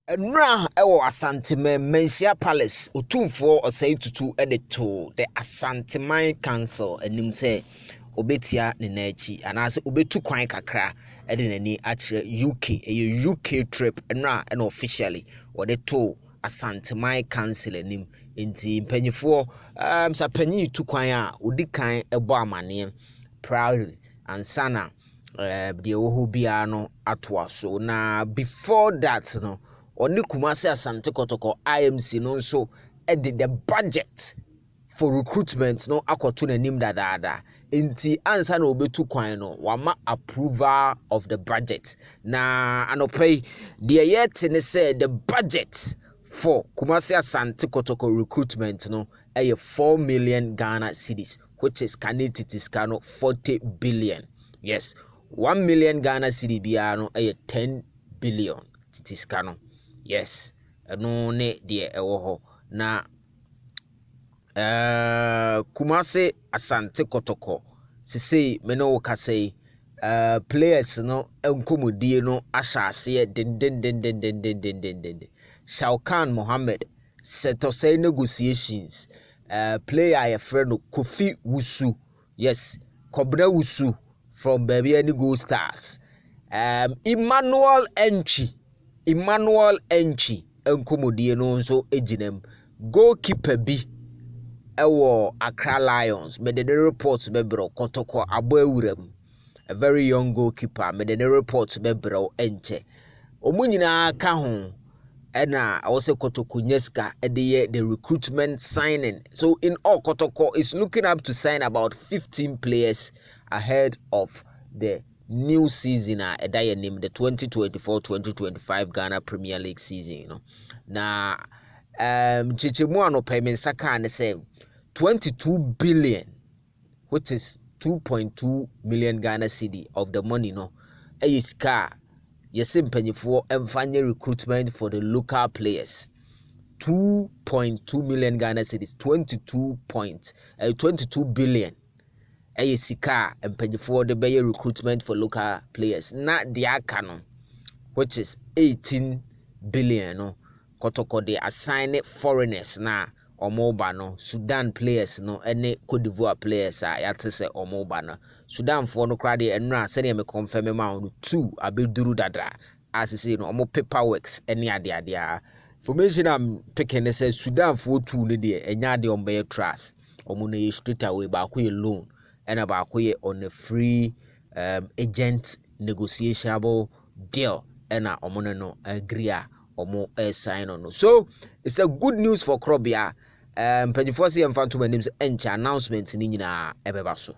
Enra ewo Asanteme Manhyia Palace otumfo osai tutu edeto the Asanteman Council enim se obetia ne na achi anase obetu kwan kakra ede nani akire UK trip enra and officially wode to Asanteman Council enim enti mpanyifo sapanyi tu kwan a odi kan ebo amane proudly ansana de wo bia no atoa so na before that no Oni Kumasi Asante Kotoko IMC no so edit the budget for recruitment no akoto nanim dadaada enti ansa na obetu kwan no wama approval of the budget na anopay the yet ne say the budget for Kumasi Asante Kotoko recruitment no 4 million Ghana cedis, which is Kanititis 40 billion. Yes, 1 million Ghana cedi bia no 10 billion titiska. Yes, no ne de ewo ho na Kumasi Asante Kotoko sisi me no ka say players no enkomodie no ahyase den Shaukan Mohammed set say negotiations player a friend no Kofi Wusu, yes, Kobna Wusu from baby any Go Stars, Emmanuel Entry enkomodie no nso ejinem goalkeeper bi ewo Accra Lions me the report bebro Kotoko aboawuram, a very young goalkeeper me the report bebro enche omunyina ka ho ena also Kotoko nyeska ede the recruitment signing. So in all, Kotoko is looking up to sign about 15 players ahead of the new season name the 2024-2025 Ghana Premier League season, you know. Na chichimu anope mensaka ne say 22 billion, which is 2.2 million Ghana cedi of the money, no, is car mpanyifo emfanye recruitment for the local players. 2.2 million Ghana cedis, 22 billion. Sika mpanyifo de be recruitment for local players. Na the akano, which is 18 billion, no, Kotoko de assign foreigners na omoba no, Sudan players no, ene Cote d'Ivoire players yate se omoba no. Sudan for no crowd enra send me confirm ma on 2 abeduru dadra as say no omo paperworks ene ade information I'm picking says Sudan for 2 ne de enya de ombe trust omo no straight away ba ko loan and about on a free agent negotiable deal and omo no agree omo sign on. So it's a good news for Krobia. Page 4 and Phantom names encha announcement ni nyina ebebaso.